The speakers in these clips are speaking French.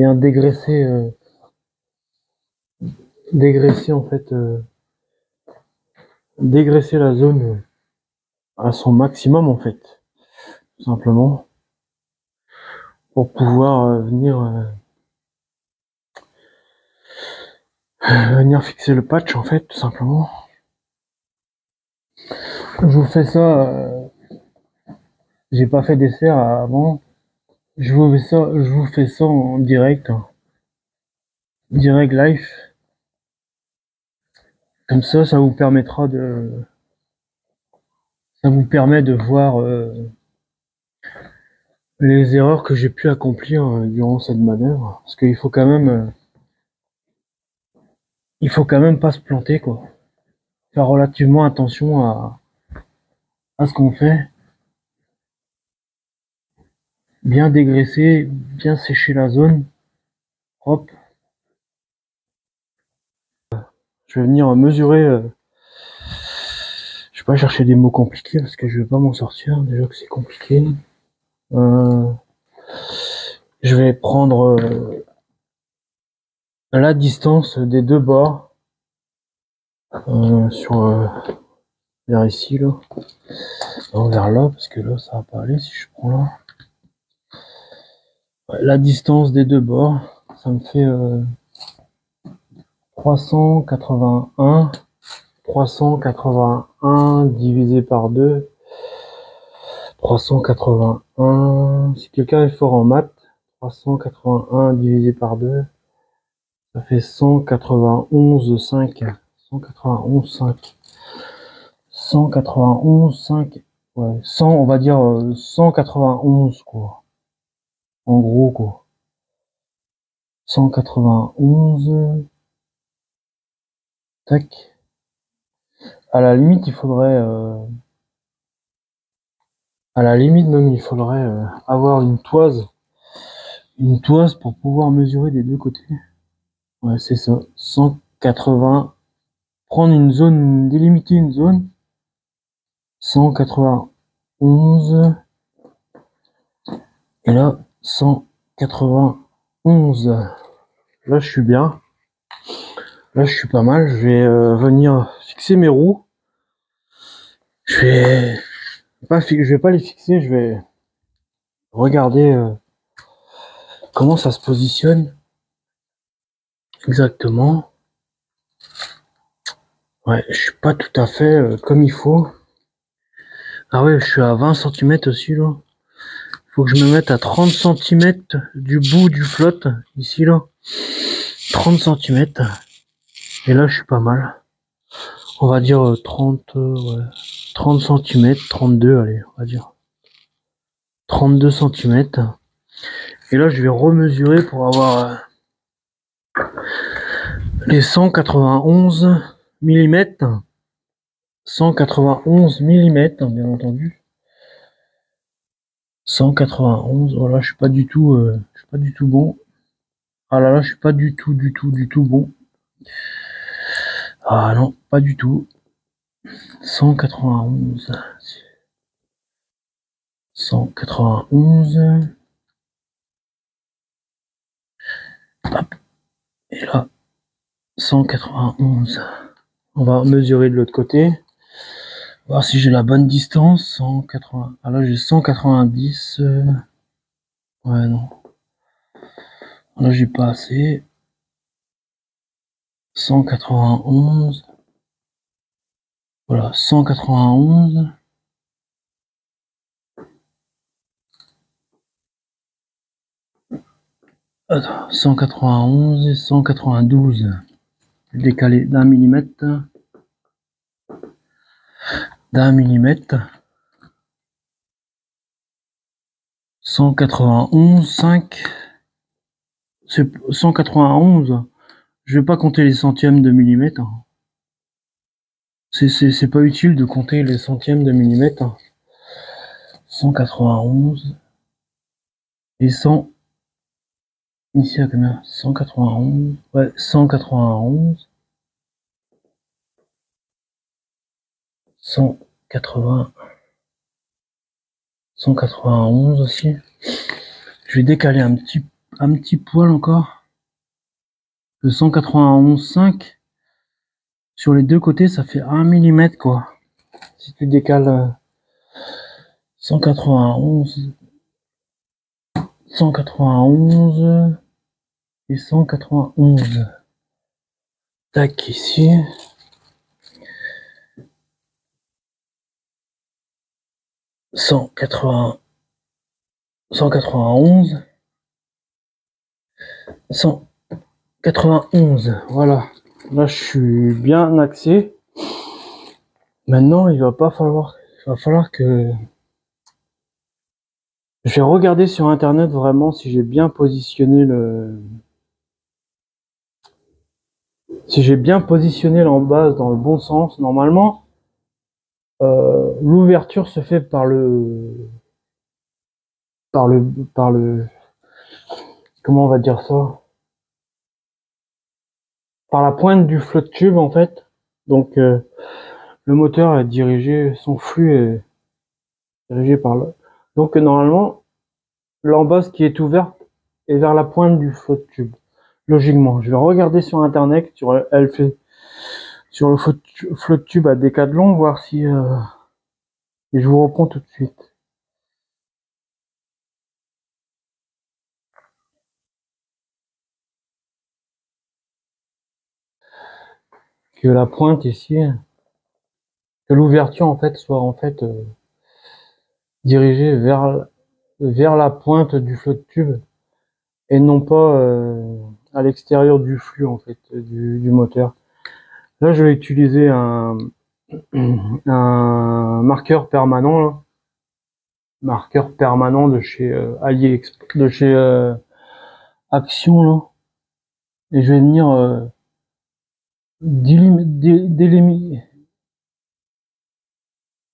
bien dégraisser, dégraisser en fait, dégraisser la zone à son maximum en fait, tout simplement, pour pouvoir venir fixer le patch en fait, tout simplement. Je vous fais ça, j'ai pas fait d'essai avant. Je vous fais ça en direct, direct live. Comme ça vous permettra ça vous permet de voir les erreurs que j'ai pu accomplir durant cette manœuvre. Parce qu'il faut quand même pas se planter, quoi. Faire relativement attention à ce qu'on fait. Bien dégraisser, bien sécher la zone. Hop. Je vais venir mesurer. Je vais pas chercher des mots compliqués parce que je vais pas m'en sortir. Déjà que c'est compliqué. Je vais prendre la distance des deux bords vers ici là. Non, vers là parce que là ça va pas aller si je prends là. Ouais, la distance des deux bords, ça me fait 381. 381 divisé par 2. 381. Si quelqu'un est fort en maths, 381 divisé par 2, ça fait 191,5. 191,5. 191,5. Ouais, 100, on va dire 191, quoi. En gros, quoi. 191. Tac. À la limite, il faudrait... à la limite, même, il faudrait avoir une toise. Une toise pour pouvoir mesurer des deux côtés. Ouais, c'est ça. 180. Prendre une zone, délimiter une zone. 191. Et là, 191. Là, je suis bien. Là, je suis pas mal. Je vais venir fixer mes roues. Je vais pas les fixer. Je vais regarder comment ça se positionne exactement. Ouais, je suis pas tout à fait comme il faut. Ah ouais, je suis à 20 cm aussi là. Faut que je me mette à 30 cm du bout du flotte, ici là. 30 cm. Et là je suis pas mal. On va dire 30, ouais. 30 cm, 32, allez, on va dire. 32 cm. Et là je vais remesurer pour avoir les 191 mm. 191 mm, bien entendu. 191, voilà, je suis pas du tout bon. Ah là là, je suis pas du tout bon. Ah non, pas du tout. 191. 191. Hop. Et là, 191. On va mesurer de l'autre côté. Voir si j'ai la bonne distance. 180. Ah là, j'ai 190. Ouais, non. Là, j'ai pas assez. 191. Voilà, 191. Attends, 191 et 192. Décalé d'un millimètre. D'un millimètre. 191,5. C'est 191. Je vais pas compter les centièmes de millimètre. C'est pas utile de compter les centièmes de millimètre. 191 et 100. Ici à combien? 191. Ouais, 191. 180. 191 aussi. Je vais décaler un un petit poil encore. Le 191,5. Sur les deux côtés, ça fait 1 mm quoi. Si tu décales 191 et 191. Tac, ici. 191, 191, voilà. Là, je suis bien axé. Maintenant, il va falloir que je vais regarder sur internet vraiment si j'ai bien positionné l'embase dans le bon sens. Normalement, l'ouverture se fait par le comment on va dire ça, par la pointe du flotte tube en fait. Donc le moteur est dirigé, son flux est dirigé par là. Donc normalement l'embase qui est ouverte est vers la pointe du flotte tube. Logiquement, je vais regarder sur internet sur le flotte tube à Decathlon, voir si et je vous reprends tout de suite. Que la pointe ici, que l'ouverture en fait soit en fait dirigée vers la pointe du flotte tube et non pas à l'extérieur du flux en fait du moteur. Là, je vais utiliser un marqueur permanent, là. Marqueur permanent de chez AliExpress, de chez Action là, et je vais venir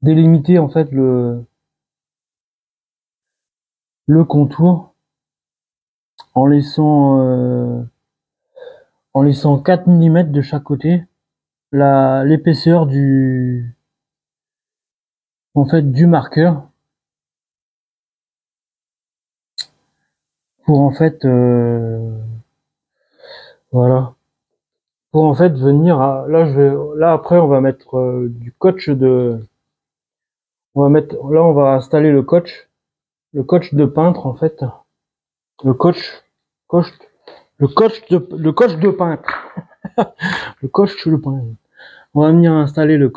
délimiter en fait le contour en laissant 4 mm de chaque côté l'épaisseur du marqueur pour en fait voilà, pour en fait venir à là après on va mettre du coach on va installer le coach de peintre en fait, le coach de peintre. Le coach de peintre. On va venir installer le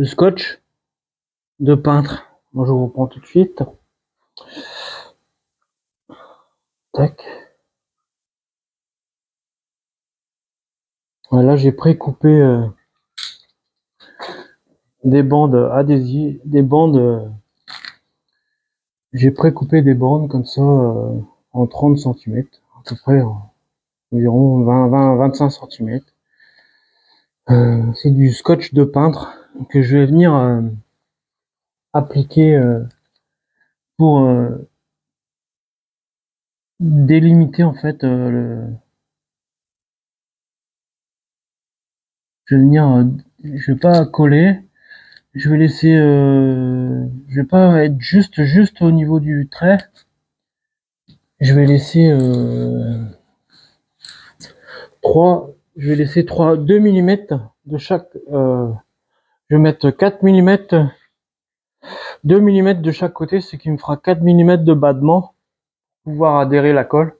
scotch de peintre. Moi, je vous reprends tout de suite. Tac. Voilà, j'ai précoupé des bandes adhésives, j'ai précoupé des bandes comme ça en 30 cm, à peu près environ 25 cm. C'est du scotch de peintre que je vais venir appliquer pour délimiter en fait je vais venir je vais pas coller, je vais laisser je vais pas être juste au niveau du trait, je vais laisser 2 mm de chaque je vais mettre 4 mm, 2 mm de chaque côté, ce qui me fera 4 mm de battement pour pouvoir adhérer la colle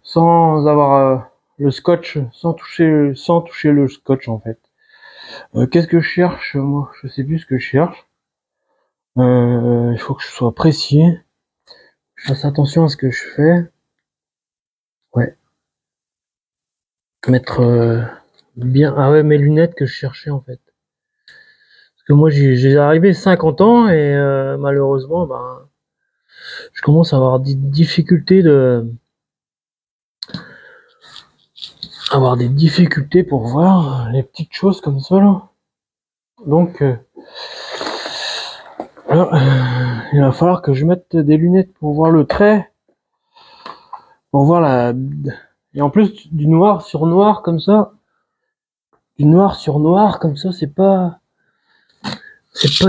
sans avoir le scotch, sans toucher le scotch en fait. Qu'est-ce que je cherche moi? Je sais plus ce que je cherche. Il faut que je sois précis, je fasse attention à ce que je fais. Ouais. Mettre bien. Ah ouais, mes lunettes que je cherchais en fait. Parce que moi j'ai arrivé 50 ans et malheureusement ben je commence à avoir des difficultés pour voir les petites choses comme ça là. Donc là, il va falloir que je mette des lunettes pour voir le trait, pour voir et en plus du noir sur noir comme ça, c'est pas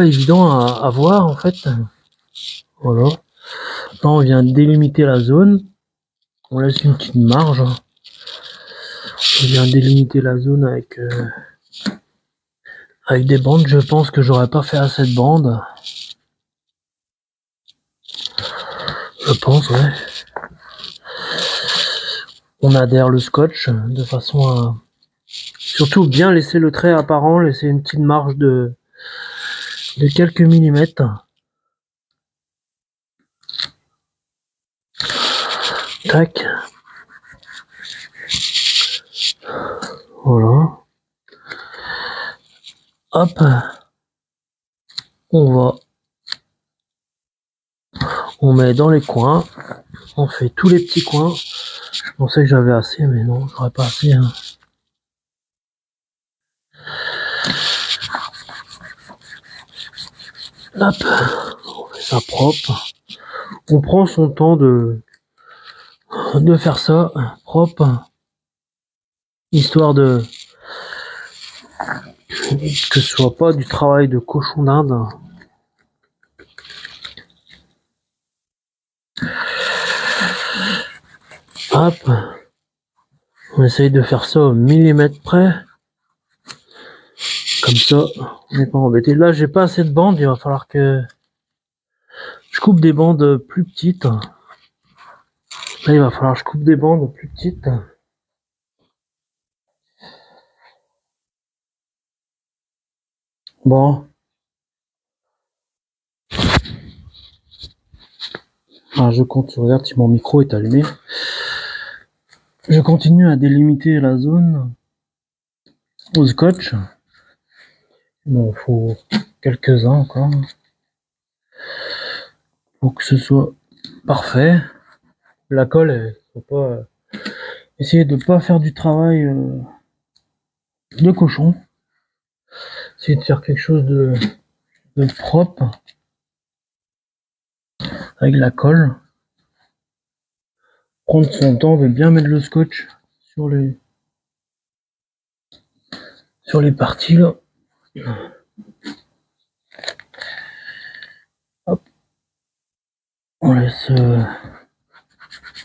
évident à voir en fait. Voilà. Maintenant on vient délimiter la zone. on laisse une petite marge. On vient délimiter la zone avec des bandes. Je pense que j'aurais pas fait assez de bandes. Je pense, ouais. On adhère le scotch de façon à surtout bien laisser le trait apparent, laisser une petite marge de quelques millimètres. Tac. Voilà. Hop. On met dans les coins. On fait tous les petits coins. Je pensais que j'avais assez, mais non, j'aurais pas assez. Hein. Hop. On fait ça propre. On prend son temps de faire ça propre. Histoire de que ce soit pas du travail de cochon d'Inde. Hop. On essaye de faire ça au millimètre près. Comme ça, on n'est pas embêté. Là, j'ai pas assez de bandes. Il va falloir que je coupe des bandes plus petites. Là, il va falloir que je coupe des bandes plus petites. Bon. Ah, je compte, regarde si mon micro est allumé. Je continue à délimiter la zone au scotch. Bon, il faut quelques-uns encore. Pour que ce soit parfait. La colle, faut pas essayer de pas faire du travail de cochon. Essayer de faire quelque chose de propre avec la colle. Prendre son temps de bien mettre le scotch sur les parties là. Hop. On laisse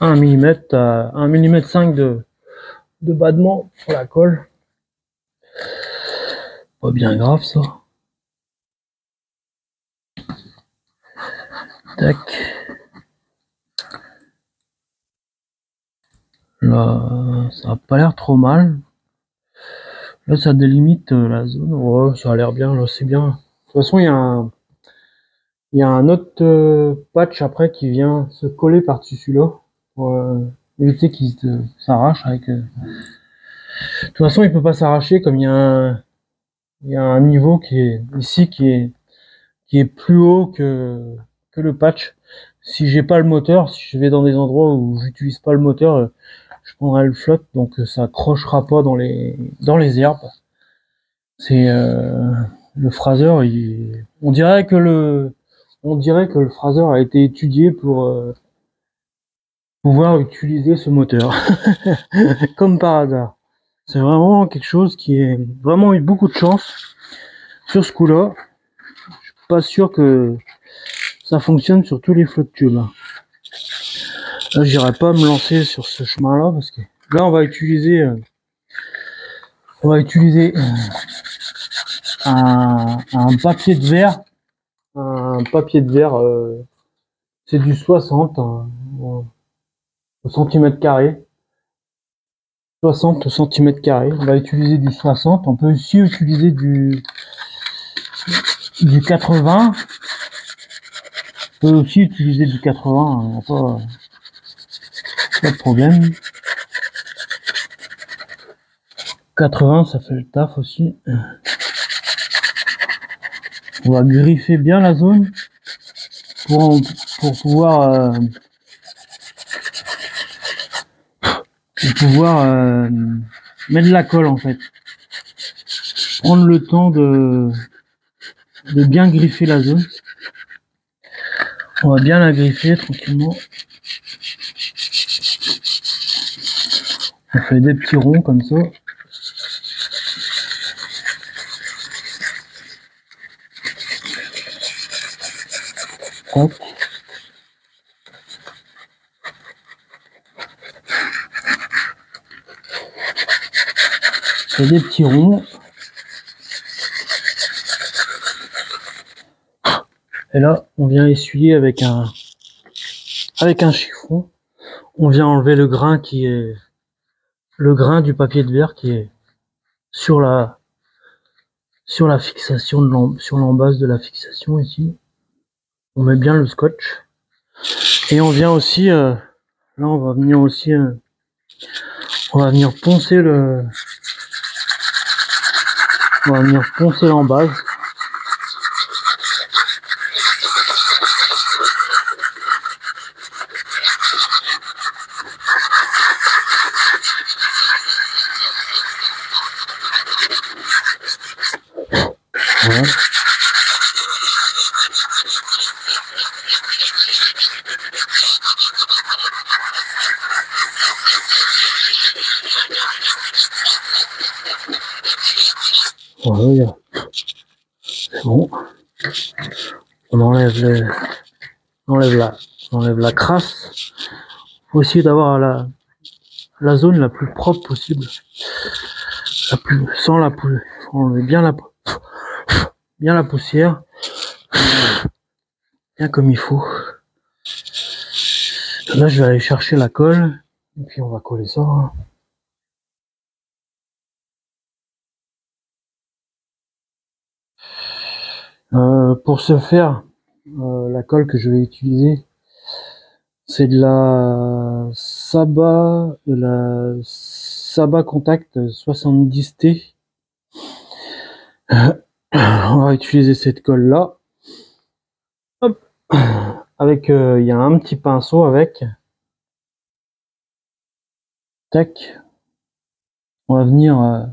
1 mm à 1 mm 5 de battement sur la colle. Pas bien grave ça. Tac. Là, ça a pas l'air trop mal. Là, ça délimite la zone. Ouais, ça a l'air bien, là, c'est bien. De toute façon, il y a un autre patch après qui vient se coller par-dessus celui-là. Pour éviter qu'il s'arrache avec. De toute façon, il peut pas s'arracher comme il y a un niveau qui est ici qui est plus haut que le patch. Si j'ai pas le moteur, si je vais dans des endroits où j'utilise pas le moteur, je prendrai le flotte, donc ça accrochera pas dans les herbes. C'est le fraser, on dirait que le fraser a été étudié pour pouvoir utiliser ce moteur, comme par hasard. C'est vraiment quelque chose qui est vraiment eu beaucoup de chance sur ce coup-là. Je suis pas sûr que ça fonctionne sur tous les flottes tubes. Là, j'irai pas me lancer sur ce chemin-là parce que là, on va utiliser un papier de verre. Un papier de verre, c'est du 60 au centimètre carré. 60 au centimètre carré. On va utiliser du 60. On peut aussi utiliser du 80. On peut aussi utiliser du 80. Pas de problème. 80, ça fait le taf aussi. On va griffer bien la zone pour pouvoir mettre de la colle en fait. Prendre le temps de bien griffer la zone. On va bien la griffer tranquillement. On fait des petits ronds comme ça. Hop. et des petits ronds. Et là, on vient essuyer avec un chiffon. On vient enlever le grain du papier de verre qui est sur la fixation sur l'embase de la fixation ici. On met bien le scotch. Et on vient aussi, là on va venir aussi, on va venir poncer l'embase. Voilà. Voilà, c'est bon. On enlève la crasse. Faut essayer d'avoir la zone la plus propre possible. Sans la poussière. Faut enlever bien la poussière. Bien comme il faut. Là, je vais aller chercher la colle. Et puis, on va coller ça. Pour ce faire, la colle que je vais utiliser, c'est de la Saba Contact 70T. On va utiliser cette colle là. Hop. Avec, il y a un petit pinceau avec. Tac. On va venir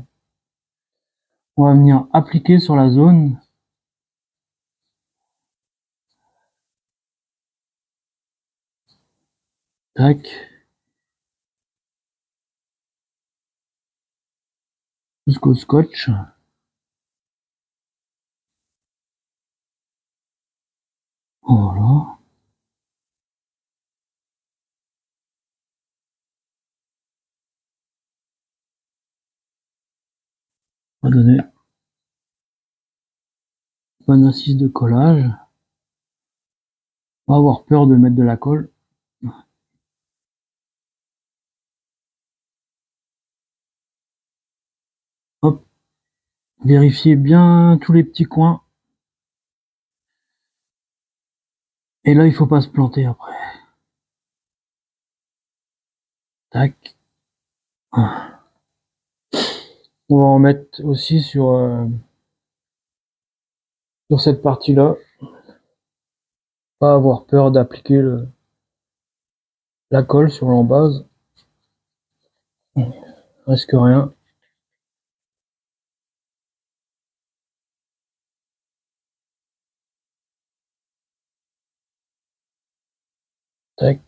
appliquer sur la zone. Tac. Jusqu'au scotch. Voilà. On va donner une bonne assise de collage. On va avoir peur de mettre de la colle. Hop. Vérifiez bien tous les petits coins. Et là, il faut pas se planter après. Tac. On va en mettre aussi sur cette partie-là. Pas avoir peur d'appliquer la colle sur l'embase. Risque rien. Tac.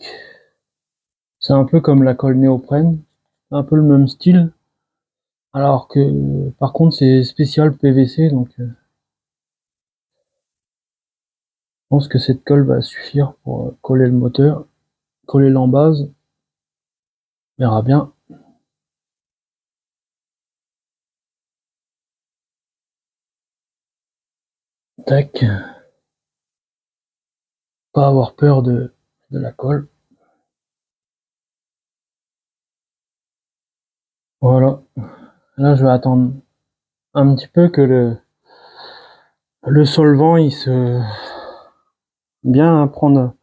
C'est un peu comme la colle néoprène. Un peu le même style. Alors que, par contre, c'est spécial PVC, donc je pense que cette colle va suffire pour coller le moteur, coller l'embase. On verra bien. Tac. Pas avoir peur de la colle. Voilà. Là, je vais attendre un petit peu que le solvant, il se bien prendre,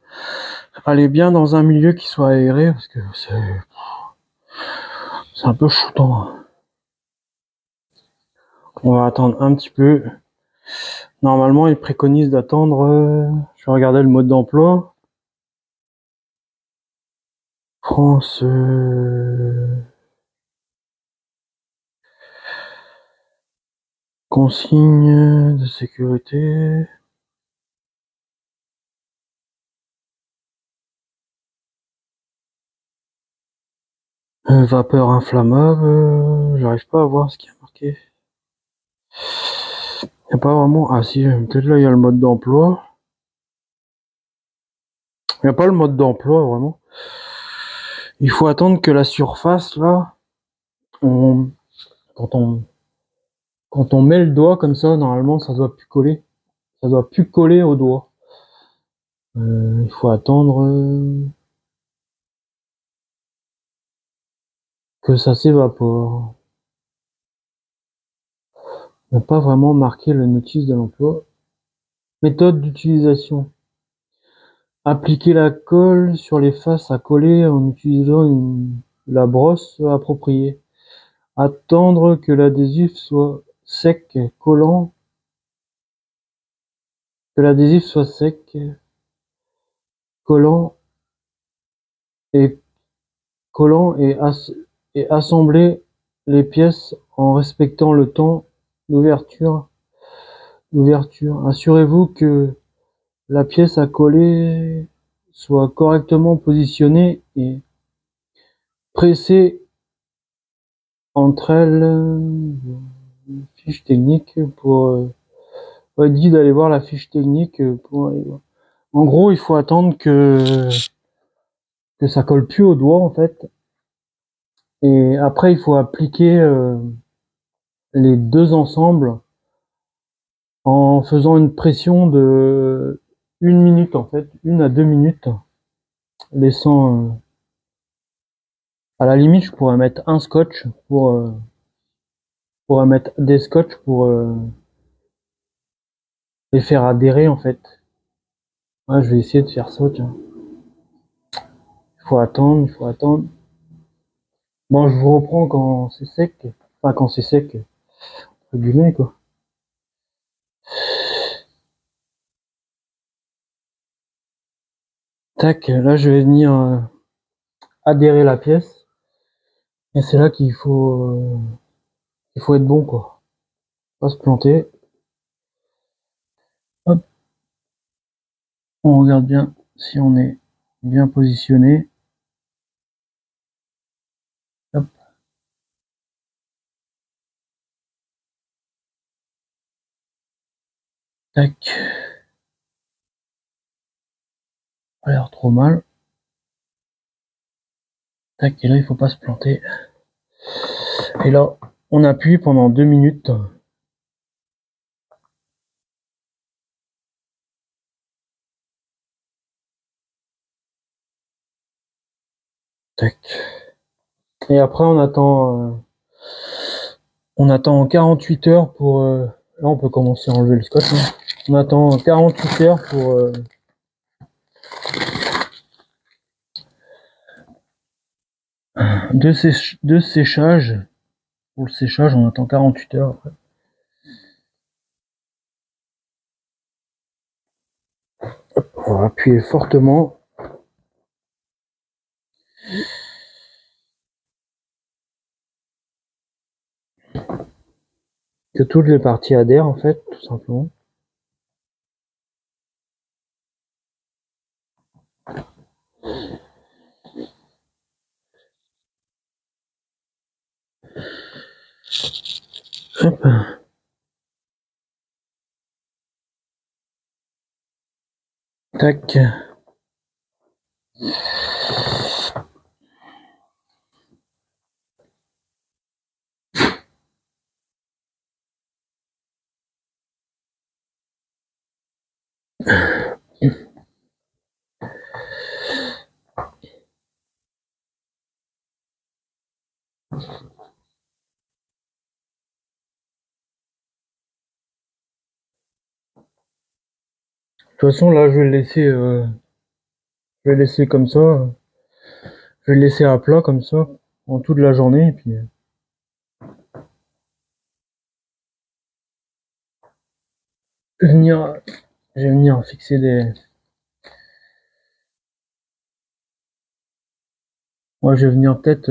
aller bien dans un milieu qui soit aéré, parce que c'est un peu shootant. On va attendre un petit peu. Normalement, il préconise d'attendre. Je vais regarder le mode d'emploi. France. Consigne de sécurité. Vapeur inflammable. J'arrive pas à voir ce qui est marqué. Il n'y a pas vraiment. Ah si, peut-être là il y a le mode d'emploi. Il n'y a pas le mode d'emploi vraiment. Il faut attendre que la surface là, on quand on met le doigt comme ça, normalement, ça doit plus coller. Ça doit plus coller au doigt. Il faut attendre que ça s'évapore. On n'a pas vraiment marqué le notice de l'emploi. Méthode d'utilisation. Appliquer la colle sur les faces à coller en utilisant la brosse appropriée. Attendre que l'adhésif soit sec, collant. Que l'adhésif soit sec, collant et assembler les pièces en respectant le temps d'ouverture. Assurez-vous que la pièce à coller soit correctement positionnée et pressée entre elles. Fiche technique pour dit d'aller voir la fiche technique pour aller voir. En gros, il faut attendre que ça colle plus au doigt en fait. Et après, il faut appliquer les deux ensemble en faisant une pression de 1 minute en fait, 1 à 2 minutes, laissant à la limite je pourrais mettre un scotch pour mettre des scotch pour les faire adhérer en fait. Ouais, je vais essayer de faire ça, tiens. Il faut attendre. Bon, je vous reprends quand c'est sec. Enfin, quand c'est sec, entre guillemets, quoi. Tac, là, je vais venir adhérer la pièce. Et c'est là qu'il faut être bon, quoi. Pas se planter. Hop. On regarde bien si on est bien positionné. Hop. Tac. Pas l'air trop mal. Tac, et là, il faut pas se planter. Et là, on appuie pendant 2 minutes. Tac. Et après, on attend 48 heures pour... là, on peut commencer à enlever le scotch. Hein. On attend 48 heures pour... de séchage. Pour le séchage, on attend 48 heures après. On va appuyer fortement. Que toutes les parties adhèrent en fait, tout simplement. Hop. Tac. De toute façon, là, je vais le laisser comme ça. Je vais le laisser à plat comme ça, en toute la journée, et puis... Je vais venir fixer des... Moi, je vais venir peut-être...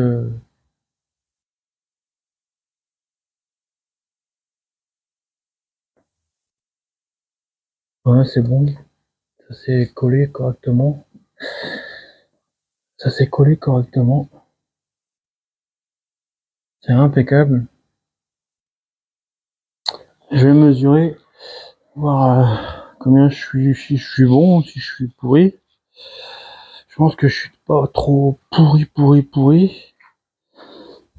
Ouais, c'est bon. Ça s'est collé correctement. C'est impeccable. Je vais mesurer, voir combien je suis, si je suis bon, si je suis pourri. Je pense que je suis pas trop pourri.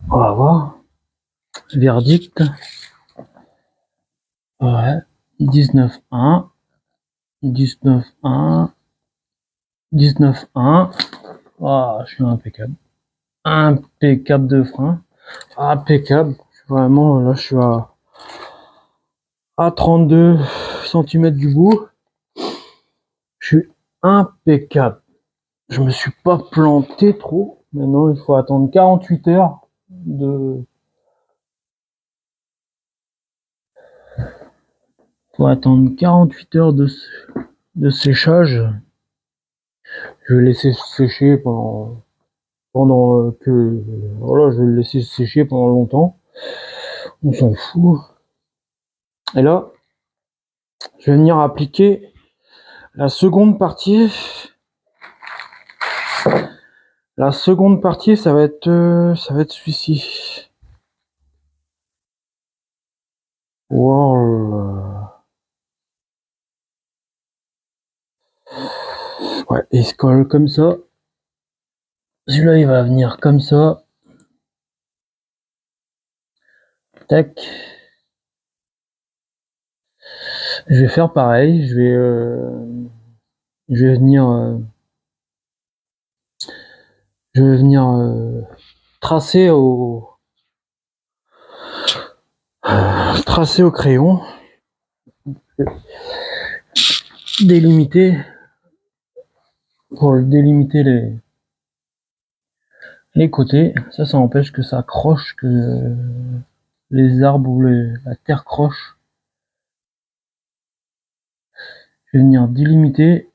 On va voir. Verdict. Ouais. 19-1. 19-1. 19-1. Ah, je suis impeccable. Impeccable de frein. Impeccable. Vraiment, là, je suis à 32 cm du bout. Je suis impeccable. Je me suis pas planté trop. Maintenant, il faut attendre 48 heures de... Faut attendre 48 heures de séchage. Je vais laisser sécher pendant que... Voilà, je vais le laisser sécher pendant longtemps. On s'en fout. Et là, je vais venir appliquer la seconde partie. La seconde partie, ça va être celui-ci. Wow. Ouais, il se colle comme ça. Celui-là, il va venir comme ça. Tac. Je vais faire pareil. Je vais venir tracer au crayon, délimiter pour délimiter les côtés. Ça empêche que ça croche, que les arbres ou la terre croche. Je vais venir délimiter.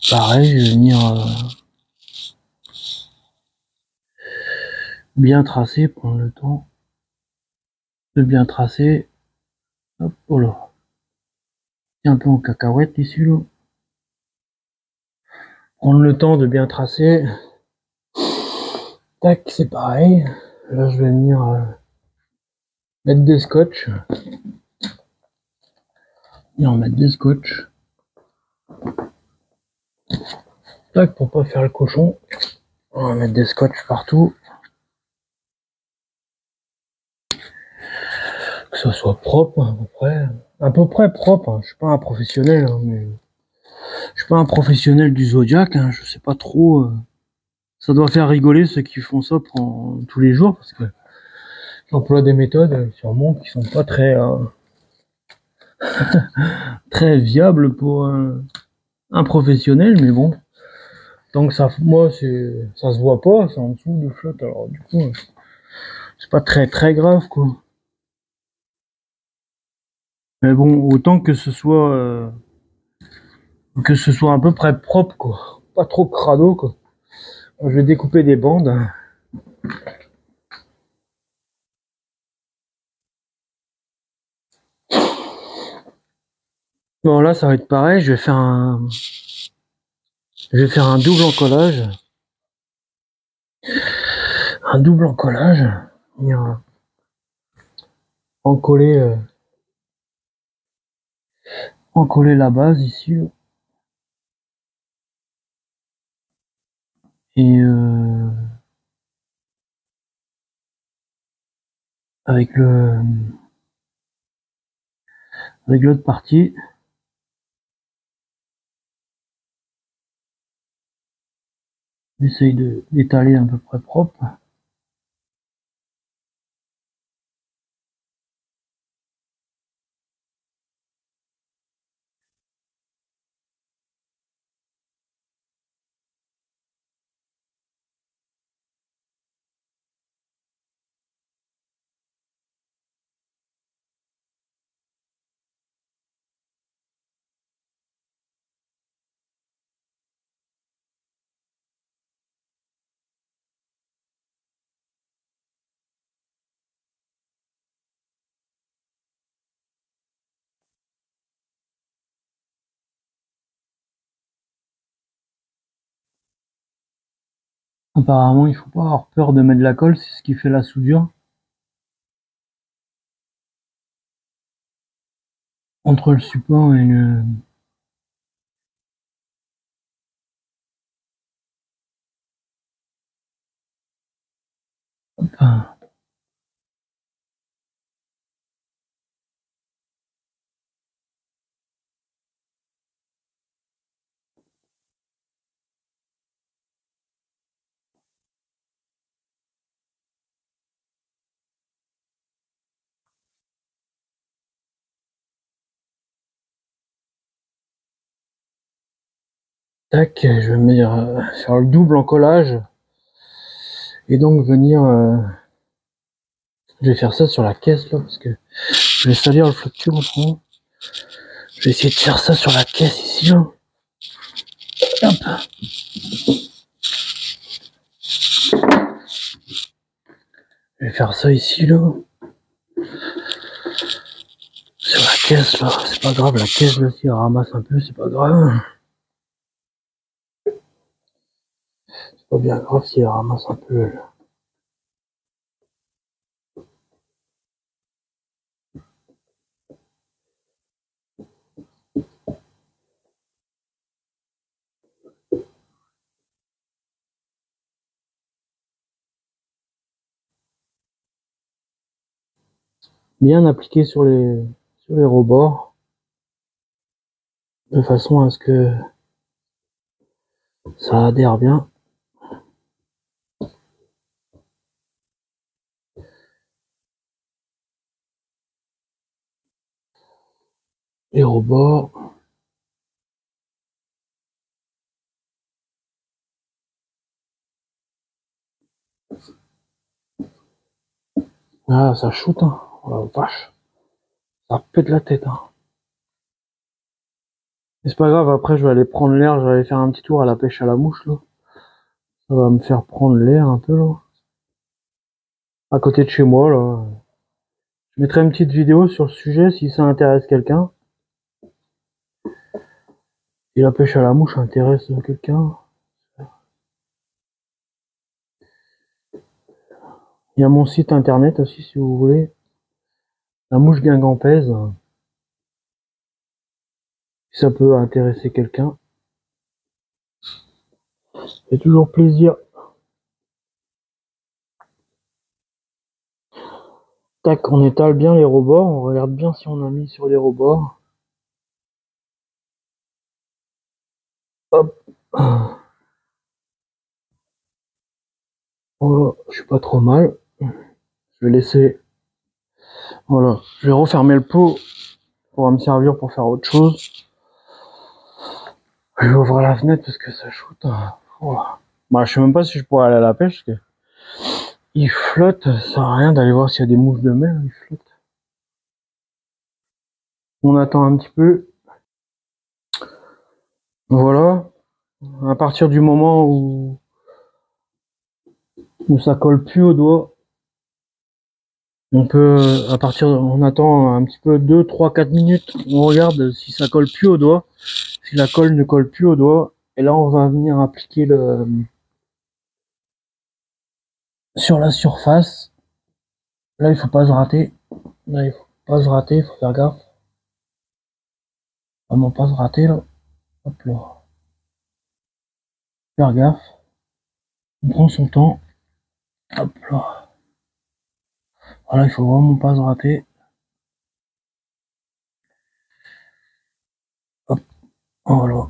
Pareil, je vais venir bien tracer, prendre le temps de bien tracer. Hop, oh là. Un peu en cacahuète ici, là. Prendre le temps de bien tracer. Tac, c'est pareil. Là, je vais venir mettre des scotch. Et en mettre des scotch. Tac, pour pas faire le cochon. On va mettre des scotch partout. Que ça soit propre, à peu près. À peu près propre. Hein. Je suis pas un professionnel, hein, mais je suis pas un professionnel du Zodiac. Hein. Je sais pas trop. Ça doit faire rigoler ceux qui font ça tous les jours parce que j'emploie des méthodes sûrement qui sont pas très viables pour un professionnel, mais bon. Donc ça, moi, ça se voit pas, c'est en dessous de flotte, alors du coup, c'est pas très grave, quoi. Mais bon, autant que ce soit à peu près propre, quoi. Pas trop crado, quoi. Je vais découper des bandes. Bon, là, ça va être pareil, je vais faire un double encollage. Un double encollage. Venir encoller la base ici. Et avec l'autre partie, j'essaye d'étaler à peu près propre. Apparemment, il faut pas avoir peur de mettre de la colle, c'est ce qui fait la soudure entre le support et le... Tac, je vais venir faire le double en collage. Et donc venir... je vais faire ça sur la caisse là, parce que je vais salir le flocture autrement. Je vais essayer de faire ça sur la caisse ici là. Hop. Je vais faire ça ici là. Sur la caisse là, c'est pas grave, la caisse là, si elle ramasse un peu, c'est pas grave. C'est pas bien grave si elle ramasse un peu. Là. Bien appliqué sur les rebords. De façon à ce que ça adhère bien. Les rebords. Ah, ça shoot, hein. Oh la vache. Ça pète la tête, hein. Mais c'est pas grave, après je vais aller prendre l'air, je vais aller faire un petit tour à la pêche à la mouche, là. Ça va me faire prendre l'air un peu, là. À côté de chez moi, là. Je mettrai une petite vidéo sur le sujet si ça intéresse quelqu'un. Si la pêche à la mouche intéresse quelqu'un. Il y a mon site internet aussi, si vous voulez. La mouche guingampèse. Si ça peut intéresser quelqu'un. C'est toujours plaisir. Tac, on étale bien les rebords. On regarde bien si on a mis sur les rebords. Hop. Voilà, je suis pas trop mal. Je vais laisser. Voilà, je vais refermer le pot. Pour me servir pour faire autre chose. Je vais ouvrir la fenêtre parce que ça shoot. Oh. Bah, je sais même pas si je pourrais aller à la pêche parce que il flotte. Ça sert à rien d'aller voir s'il y a des mouches de mer. Il flotte. On attend un petit peu. Voilà. À partir du moment où ça colle plus au doigt, on peut, on attend un petit peu 2, 3, 4 minutes. On regarde si ça colle plus au doigt. Si la colle ne colle plus au doigt. Et là, on va venir appliquer sur la surface. Là, il faut pas se rater. Là, il faut pas se rater, il faut faire gaffe. Vraiment pas se rater, là. Hop là. Faire gaffe. On prend son temps. Hop là. Voilà, il faut vraiment pas se rater. Hop. Voilà.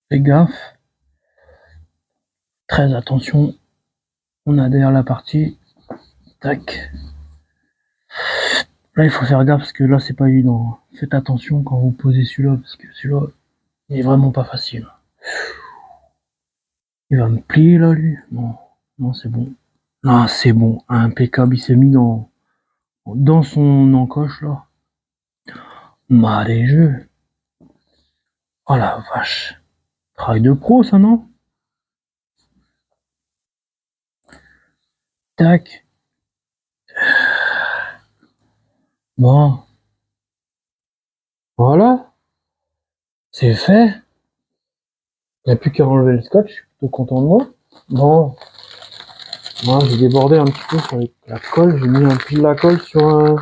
Fais gaffe. Très attention. On adhère la partie. Tac. Là, il faut faire gaffe parce que là, c'est pas évident. Faites attention quand vous posez celui-là parce que celui-là, il est vraiment pas facile. Il va me plier là, lui. Non, non, c'est bon. Non, c'est bon. Impeccable. Il s'est mis dans son encoche là. Des jeux. Oh la vache. Travail de pro, ça, non? Tac. Bon. Voilà. C'est fait. Il n'y a plus qu'à enlever le scotch. Je suis plutôt content de moi. Bon. Moi, j'ai débordé un petit peu sur la colle. J'ai mis un peu de la colle sur un...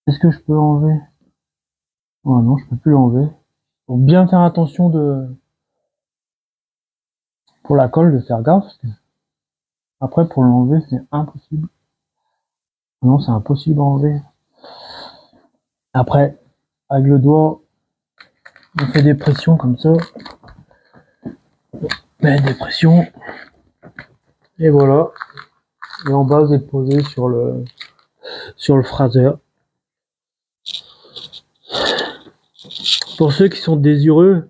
Est-ce que je peux enlever? Oh non, je peux plus l'enlever. Faut bien faire attention pour la colle, de faire gaffe. Après, pour l'enlever, c'est impossible. Non, c'est impossible à enlever. Après, avec le doigt, on fait des pressions comme ça. Mais des pressions. Et voilà. Et en base est posé sur le phraseur. Pour ceux qui sont désireux,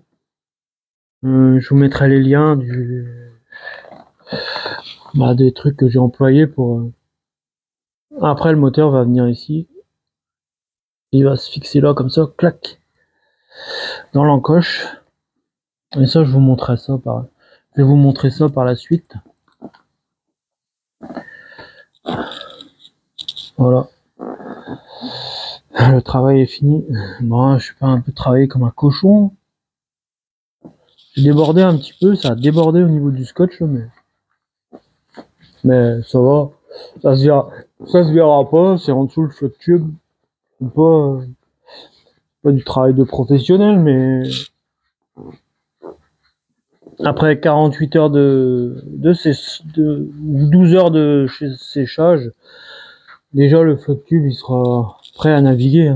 je vous mettrai les liens des trucs que j'ai employés pour. Après, le moteur va venir ici. Il va se fixer là comme ça, clac, dans l'encoche. Et ça, je vous montrerai ça je vais vous montrer ça par la suite. Voilà. Le travail est fini. Bon, je suis pas un peu travaillé comme un cochon. J'ai débordé un petit peu, ça a débordé au niveau du scotch, mais ça va. Ça se verra pas, c'est en dessous le flotte tube. Pas du travail de professionnel, mais après 48 heures de 12 heures de séchage, déjà le flotte tube il sera prêt à naviguer.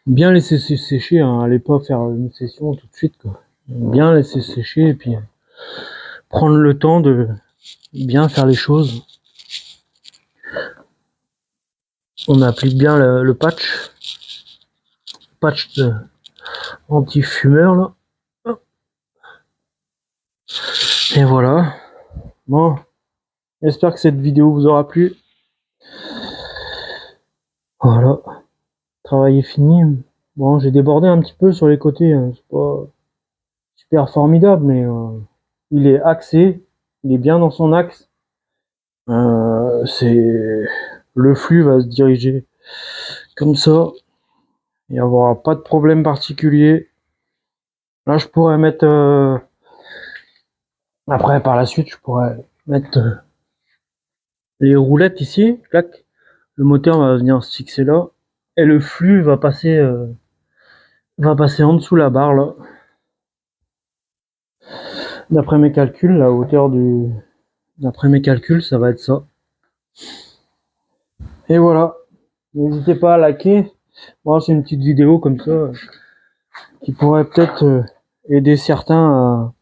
Bien laisser sécher, allez pas faire une session tout de suite, quoi. Bien laisser sécher et puis prendre le temps de bien faire les choses. On applique bien le patch anti-fumeur là. Et voilà. Bon, j'espère que cette vidéo vous aura plu. Voilà. Travail est fini. Bon, j'ai débordé un petit peu sur les côtés. C'est pas super formidable, mais il est axé. Il est bien dans son axe. Le flux va se diriger comme ça. Il n'y aura pas de problème particulier. Là, je pourrais mettre... Après, par la suite, je pourrais mettre les roulettes ici. Clac. Le moteur va venir se fixer là. Et le flux va passer en dessous la barre là. D'après mes calculs, la hauteur d'après mes calculs, ça va être ça. Et voilà. N'hésitez pas à liker. Bon, c'est une petite vidéo comme ça qui pourrait peut-être aider certains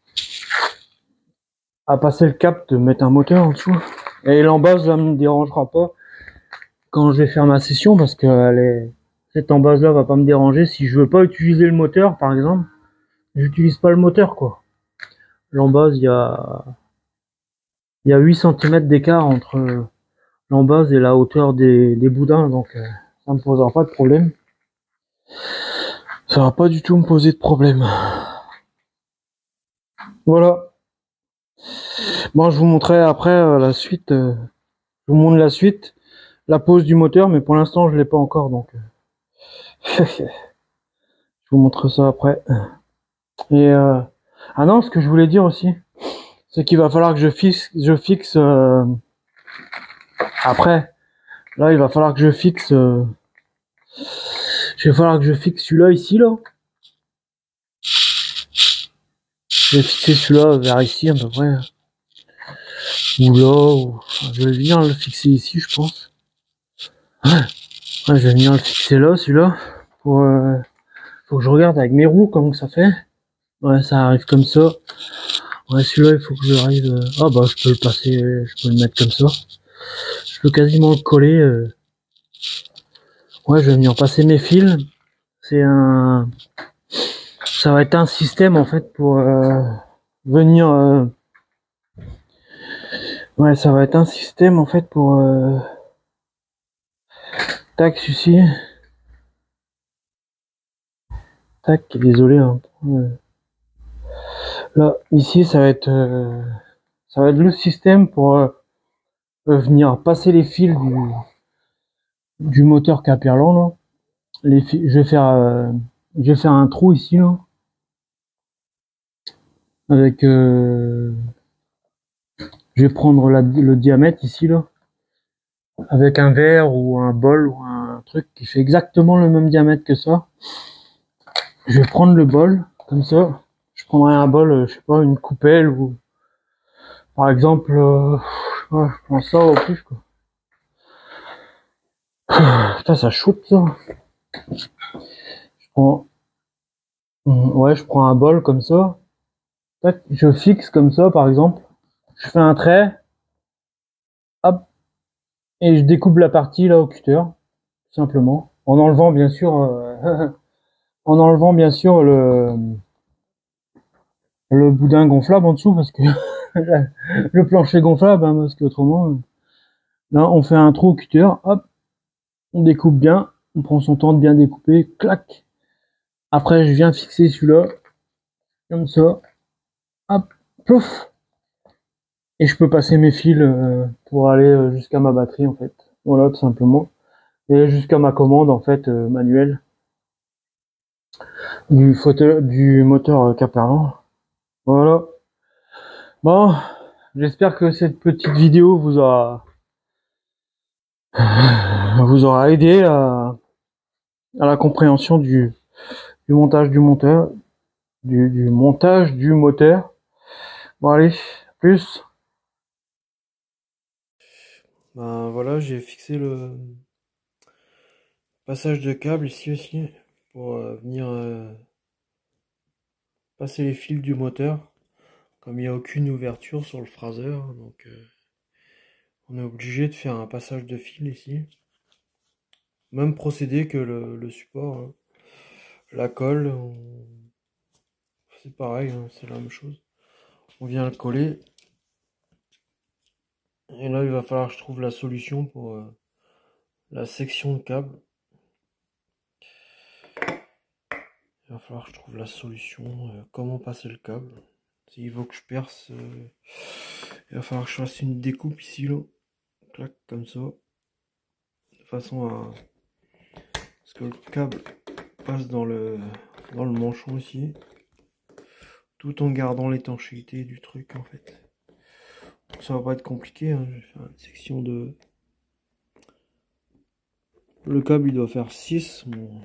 à passer le cap de mettre un moteur en dessous. Et l'embase là me dérangera pas quand je vais faire ma session parce que cette embase là va pas me déranger si je veux pas utiliser le moteur par exemple. J'utilise pas le moteur quoi. L'embase, il y a 8 cm d'écart entre l'embase et la hauteur des boudins, donc ça me posera pas de problème. Ça va pas du tout me poser de problème. Voilà. Bon, je vous montrerai après la suite. Je vous montre la suite, la pose du moteur, mais pour l'instant je l'ai pas encore, donc je vous montre ça après. Et ah non, ce que je voulais dire aussi, c'est qu'il va falloir que je fixe après. Là, il va falloir que je fixe. Il va falloir que je fixe celui-là ici là. Je vais fixer celui-là vers ici à peu près. Ou là, je vais venir le fixer ici, je pense. Ouais, je vais venir le fixer là, celui-là. Faut que je regarde avec mes roues comment ça fait. Ouais, ça arrive comme ça. Ouais, celui-là, il faut que j'arrive. Ah bah, je peux le passer, je peux le mettre comme ça. Je peux quasiment le coller. Ouais, je vais venir passer mes fils. Ça va être un système en fait pour venir. Ouais, ça va être un système en fait pour. Tac, celui-ci. Tac, désolé. Hein. Là, ici, ça va être le système pour venir passer les fils du moteur Caperlan là. Je vais faire un trou ici là, avec je vais prendre le diamètre ici là, avec un verre ou un bol ou un truc qui fait exactement le même diamètre que ça. Je vais prendre le bol comme ça. Je prendrai un bol, je sais pas, une coupelle ou Par exemple, ouais, je prends ça au plus quoi. Putain, ça shoot ça. Je prends, ouais, je prends un bol comme ça. Tac, je fixe comme ça, par exemple. Je fais un trait, hop, et je découpe la partie là au cutter, tout simplement, en enlevant bien sûr, en enlevant bien sûr le boudin gonflable en dessous parce que le plancher gonflable, hein, parce qu'autrement, là, on fait un trou au cutter, hop, on découpe bien, on prend son temps de bien découper, clac. Après, je viens fixer celui-là, comme ça, hop, plouf, et je peux passer mes fils pour aller jusqu'à ma batterie en fait. Voilà, tout simplement. Et jusqu'à ma commande en fait manuelle du moteur Caperlan. Voilà. Bon, j'espère que cette petite vidéo vous aura aidé à la compréhension du montage du moteur, du montage du moteur. Bon allez, plus. Ben voilà, j'ai fixé le passage de câble ici aussi pour venir passer les fils du moteur. Comme il n'y a aucune ouverture sur le phraseur, donc on est obligé de faire un passage de fil ici. Même procédé que le support, hein. La colle, c'est pareil, hein, c'est la même chose. On vient le coller. Et là, il va falloir que je trouve la solution pour la section de câble. Il va falloir que je trouve la solution, comment passer le câble. S'il faut que je perce, il va falloir que je fasse une découpe ici, là. Clac, comme ça. De façon à ce que le câble passe dans le manchon ici. Tout en gardant l'étanchéité du truc, en fait. Donc, ça va pas être compliqué, hein. Je vais faire une section de... Le câble, il doit faire 6. Bon,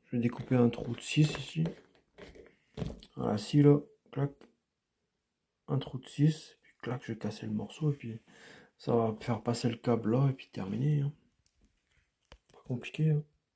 je vais découper un trou de 6 ici. Voilà, 6 là. Clac. Un trou de 6, puis clac, je vais casser le morceau, et puis ça va faire passer le câble là, et puis terminer, hein. Pas compliqué, hein.